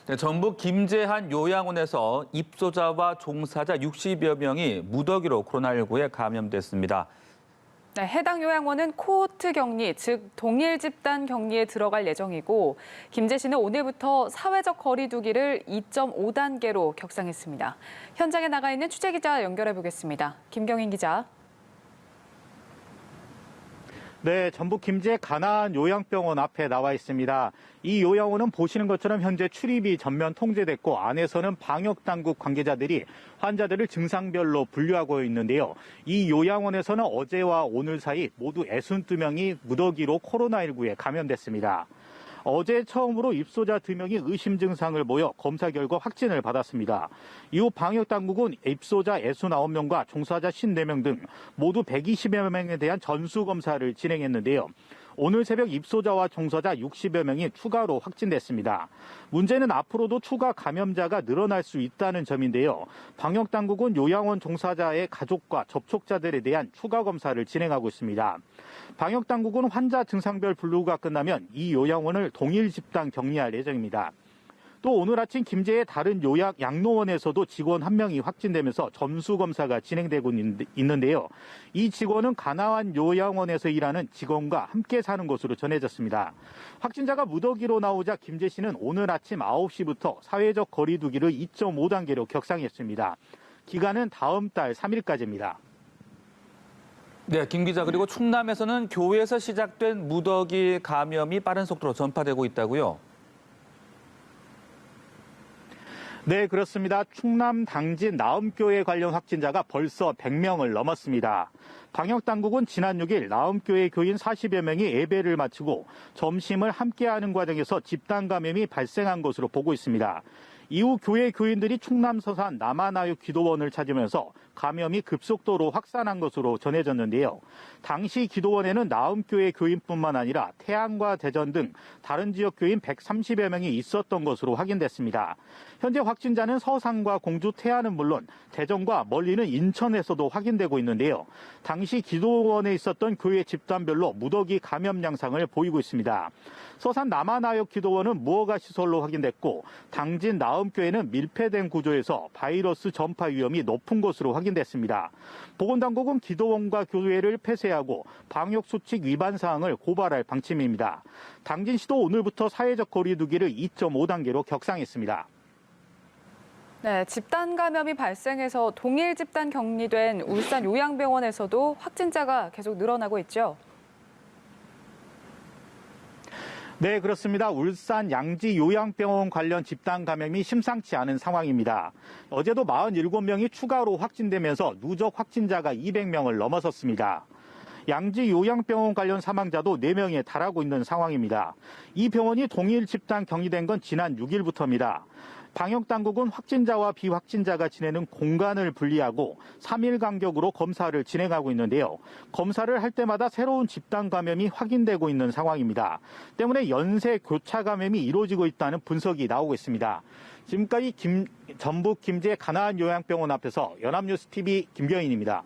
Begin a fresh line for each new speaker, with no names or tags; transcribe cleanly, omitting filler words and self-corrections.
네, 전북 김제한 요양원에서 입소자와 종사자 60여 명이 무더기로 코로나19에 감염됐습니다.
네, 해당 요양원은 코호트 격리, 즉 동일 집단 격리에 들어갈 예정이고 김제시는 오늘부터 사회적 거리 두기를 2.5단계로 격상했습니다. 현장에 나가 있는 취재기자 연결해 보겠습니다. 김경인 기자.
네, 전북 김제 가나안 요양병원 앞에 나와 있습니다. 이 요양원은 보시는 것처럼 현재 출입이 전면 통제됐고 안에서는 방역당국 관계자들이 환자들을 증상별로 분류하고 있는데요. 이 요양원에서는 어제와 오늘 사이 모두 62명이 무더기로 코로나19에 감염됐습니다. 어제 처음으로 입소자 2명이 의심 증상을 보여 검사 결과 확진을 받았습니다. 이후 방역당국은 입소자 69명과 종사자 54명 등 모두 120여 명에 대한 전수검사를 진행했는데요. 오늘 새벽 입소자와 종사자 60여 명이 추가로 확진됐습니다. 문제는 앞으로도 추가 감염자가 늘어날 수 있다는 점인데요. 방역당국은 요양원 종사자의 가족과 접촉자들에 대한 추가 검사를 진행하고 있습니다. 방역당국은 환자 증상별 분류가 끝나면 이 요양원을 동일 집단 격리할 예정입니다. 또 오늘 아침 김제의 다른 양로원에서도 직원 1명이 확진되면서 전수검사가 진행되고 있는데요. 이 직원은 가나안 요양원에서 일하는 직원과 함께 사는 것으로 전해졌습니다. 확진자가 무더기로 나오자 김제시는 오늘 아침 9시부터 사회적 거리 두기를 2.5단계로 격상했습니다. 기간은 다음 달 3일까지입니다.
네, 김 기자, 그리고 충남에서는 교회에서 시작된 무더기 감염이 빠른 속도로 전파되고 있다고요?
네, 그렇습니다. 충남 당진 나음교회 관련 확진자가 벌써 100명을 넘었습니다. 방역당국은 지난 6일 나음교회 교인 40여 명이 예배를 마치고 점심을 함께하는 과정에서 집단 감염이 발생한 것으로 보고 있습니다. 이후 교회 교인들이 충남 서산 남한아육 기도원을 찾으면서 감염이 급속도로 확산한 것으로 전해졌는데요. 당시 기도원에는 나음교회 교인뿐만 아니라 태안과 대전 등 다른 지역 교인 130여 명이 있었던 것으로 확인됐습니다. 현재 확진자는 서산과 공주, 태안은 물론 대전과 멀리는 인천에서도 확인되고 있는데요. 당시 기도원에 있었던 교회 집단별로 무더기 감염 양상을 보이고 있습니다. 서산 남한아역 기도원은 무허가 시설로 확인됐고 당진 나음교회는 밀폐된 구조에서 바이러스 전파 위험이 높은 것으로 확인됐습니다. 보건당국은 기도원과 교회를 폐쇄하고 방역수칙 위반 사항을 고발할 방침입니다. 당진시도 오늘부터 사회적 거리 두기를 2.5단계로 격상했습니다.
네, 집단 감염이 발생해서 동일 집단 격리된 울산 요양병원에서도 확진자가 계속 늘어나고 있죠.
네, 그렇습니다. 울산 양지 요양병원 관련 집단 감염이 심상치 않은 상황입니다. 어제도 47명이 추가로 확진되면서 누적 확진자가 200명을 넘어섰습니다. 양지 요양병원 관련 사망자도 4명에 달하고 있는 상황입니다. 이 병원이 동일 집단 격리된 건 지난 6일부터입니다. 방역당국은 확진자와 비확진자가 지내는 공간을 분리하고 3일 간격으로 검사를 진행하고 있는데요. 검사를 할 때마다 새로운 집단 감염이 확인되고 있는 상황입니다. 때문에 연쇄 교차 감염이 이루어지고 있다는 분석이 나오고 있습니다. 지금까지 전북 김제 가나안 요양병원 앞에서 연합뉴스 TV 김경인입니다.